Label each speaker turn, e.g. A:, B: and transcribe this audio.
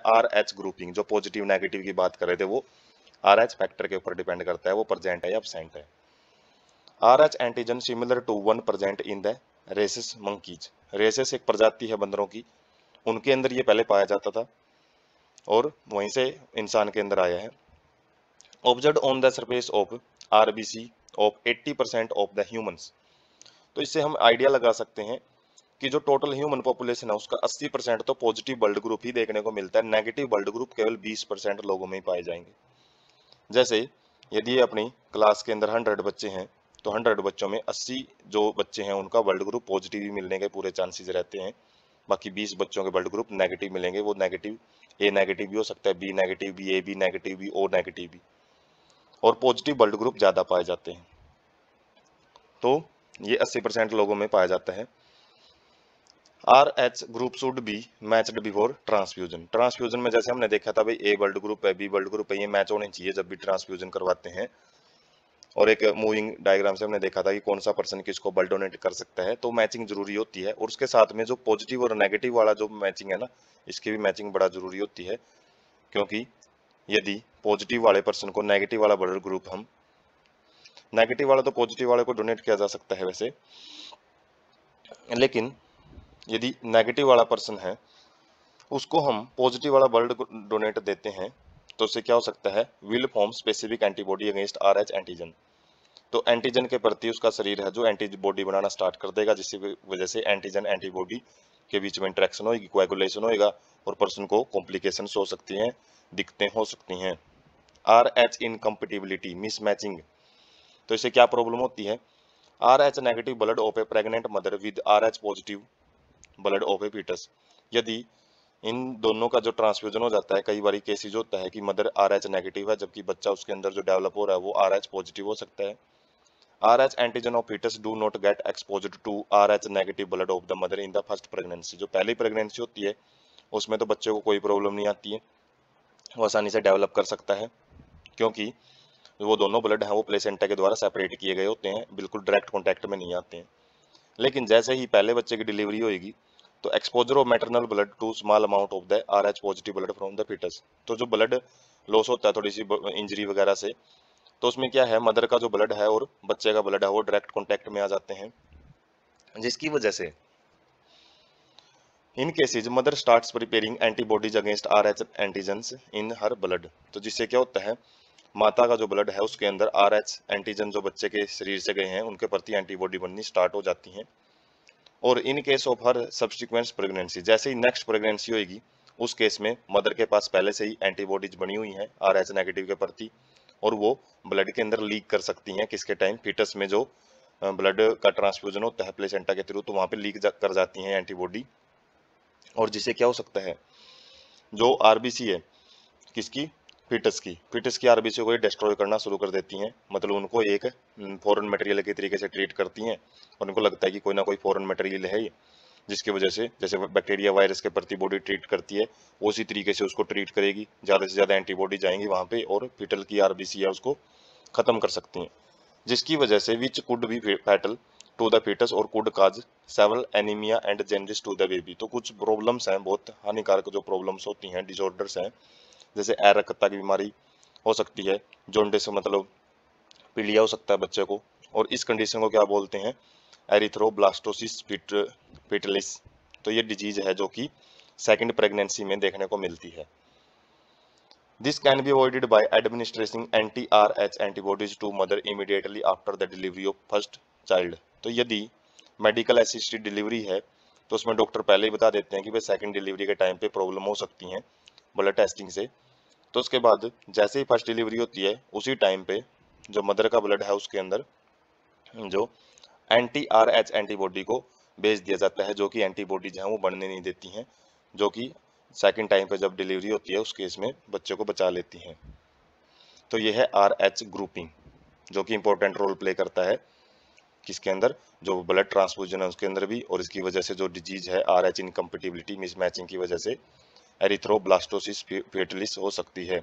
A: R H grouping, जो positive negative की बात कर रहे थे, वो आर एच फैक्टर के ऊपर डिपेंड करता है, वो प्रेजेंट है या एब्सेंट है। R H antigen similar to one present in the rhesus monkeys. Rhesus एक प्रजाति है बंदरों की, उनके अंदर ये पहले पाया जाता था और वहीं से इंसान के अंदर आया है। Observe on the surface of RBC of 80% of the humans. तो इससे हम आइडिया लगा सकते हैं कि जो टोटल ह्यूमन पॉपुलेशन है उसका 80% तो पॉजिटिव ब्लड ग्रुप ही देखने को मिलता है, नेगेटिव ब्लड ग्रुप केवल 20% लोगों में ही पाए जाएंगे। जैसे यदि अपनी क्लास के अंदर 100 बच्चे हैं तो 100 बच्चों में 80 जो बच्चे हैं उनका ब्लड ग्रुप पॉजिटिव ही मिलने के पूरे चांसेस रहते हैं, बाकी 20 बच्चों के ब्लड ग्रुप नेगेटिव मिलेंगे। वो नेगेटिव ए नेगेटिव भी हो सकता है, बी नेगेटिव भी, ए बी नेगेटिव भी, ओ नेगेटिव भी, और पॉजिटिव ब्लड ग्रुप ज़्यादा पाए जाते हैं। तो ये 80% लोगों में पाया जाता है। R H group should be matched before transfusion. Transfusion में जैसे हमने देखा था भाई ए ब्लड ग्रुप है, बी ब्लड ग्रुप है, ये मैच होने चाहिए जब भी ट्रांसफ्यूजन करवाते हैं। और एक मूविंग डायग्राम से हमने देखा था कि कौन सा पर्सन किसको ब्लड डोनेट कर सकता है, तो मैचिंग जरूरी होती है। और उसके साथ में जो पॉजिटिव और नेगेटिव वाला जो मैचिंग है ना, इसकी भी मैचिंग बड़ा जरूरी होती है, क्योंकि यदि पॉजिटिव वाले पर्सन को नेगेटिव वाला ब्लड ग्रुप हम, नेगेटिव वाला तो पॉजिटिव वाले को डोनेट किया जा सकता है वैसे, लेकिन यदि नेगेटिव वाला पर्सन है उसको हम पॉजिटिव वाला ब्लड डोनेट देते हैं तो उससे क्या हो सकता है, will form specific antibody against R H antigen. तो एंटीजन के प्रति उसका शरीर है जो एंटीबॉडी बनाना स्टार्ट कर देगा, जिसकी वजह से एंटीजन एंटीबॉडी के बीच में इंटरेक्शन होगी, कोएगुलेशन होगा और पर्सन को कॉम्प्लिकेशंस हो सकती हैं, दिक्कतें हो सकती हैं। आर एच इनकम्पेटिबिलिटी मिसमैचिंग, तो इससे क्या प्रॉब्लम होती है, R H negative blood of a pregnant mother with R H positive blood of a foetus. यदि इन दोनों का जो ट्रांसफ्यूजन हो जाता है, कई बार केसेज होता है कि मदर आर एच नेगेटिव है जबकि बच्चा उसके अंदर जो डेवलप हो रहा है वो आर एच पॉजिटिव हो सकता है। R H antigen of foetus do not get exposed to R H negative blood of the mother in the first pregnancy. जो पहली प्रेगनेंसी होती है उसमें तो बच्चे को कोई प्रॉब्लम नहीं आती है, वो आसानी से डेवलप कर सकता है, क्योंकि वो दोनों ब्लड हैं वो प्लेसेंटा के द्वारा सेपरेट किए गए होते हैं, बिल्कुल डायरेक्ट कॉन्टैक्ट में नहीं आते हैं। लेकिन जैसे ही पहले बच्चे की डिलीवरी होगी तो exposure of maternal blood to small amount of the R H positive blood from the foetus, तो जो ब्लड लॉस होता है थोड़ी सी इंजरी वगैरह से, तो उसमें क्या है, मदर का जो ब्लड है और बच्चे का ब्लड है वो डायरेक्ट कॉन्टैक्ट में आ जाते हैं, जिसकी वजह से इन cases mother starts preparing antibodies against R H antigens in her blood. तो जिससे क्या होता है, माता का जो ब्लड है उसके अंदर आर एच एंटीजन जो बच्चे के शरीर से गए हैं उनके प्रति एंटीबॉडी बननी स्टार्ट हो जाती हैं। और in case of her subsequent pregnancy, जैसे ही नेक्स्ट प्रेगनेंसी होगी उस केस में मदर के पास पहले से ही एंटीबॉडीज बनी हुई हैं आर एच नेगेटिव के प्रति, और वो ब्लड के अंदर लीक कर सकती हैं किसके टाइम, फीटस में जो ब्लड का ट्रांसफ्यूजन होता है प्लेसेंटा के थ्रू, तो वहां पे लीक कर जाती हैं एंटीबॉडी। और जिससे क्या हो सकता है, जो आरबीसी है किसकी, फीटस की आरबीसी को डिस्ट्रॉय करना शुरू कर देती हैं, मतलब उनको एक फॉरेन मटेरियल के तरीके से ट्रीट करती हैं, और उनको लगता है कि कोई ना कोई फॉरेन मटेरियल है ये, जिसकी वजह से जैसे बैक्टीरिया वायरस के प्रति बॉडी ट्रीट करती है उसी तरीके से उसको ट्रीट करेगी, ज़्यादा से ज़्यादा एंटीबॉडी जाएंगी वहाँ पे और फीटल की आरबीसी है उसको ख़त्म कर सकती हैं, जिसकी वजह से which could be fatal to the foetus और could cause several anaemia and jaundice to the baby. तो कुछ प्रॉब्लम्स हैं, बहुत हानिकारक जो प्रॉब्लम्स होती हैं, डिसऑर्डर्स हैं, जैसे एरकत्ता की बीमारी हो सकती है, जॉन्डिस मतलब पीलिया हो सकता है बच्चे को, और इस कंडीशन को क्या बोलते हैं, एरिथ्रोब्लास्टोसिस पिटलिस। तो ये डिजीज है जो कि सेकंड प्रेगनेंसी में देखने को मिलती है। This can be avoided by administrating anti R H antibodies to mother immediately after the delivery of first child. तो यदि मेडिकल असिस्टेड डिलीवरी है तो उसमें डॉक्टर पहले ही बता देते हैं कि भाई सेकंड डिलीवरी के टाइम पे प्रॉब्लम हो सकती है ब्लड टेस्टिंग से, तो उसके बाद जैसे ही फर्स्ट डिलीवरी होती है उसी टाइम पे जो मदर का ब्लड है उसके अंदर जो एंटी आर एच एंटीबॉडी को भेज दिया जाता है, जो कि एंटीबॉडीज हैं वो बनने नहीं देती हैं, जो कि सेकंड टाइम पे जब डिलीवरी होती है उस केस में बच्चे को बचा लेती हैं। तो ये है आर एच ग्रुपिंग, जो कि इंपॉर्टेंट रोल प्ले करता है किसके अंदर, जो ब्लड ट्रांसफ्यूजन है उसके अंदर भी, और इसकी वजह से जो डिजीज है आर एच इनकम्पेटिबिलिटी मिसमैचिंग की वजह से एरिथ्रोब्लास्टोसिस फेटलिस हो सकती है।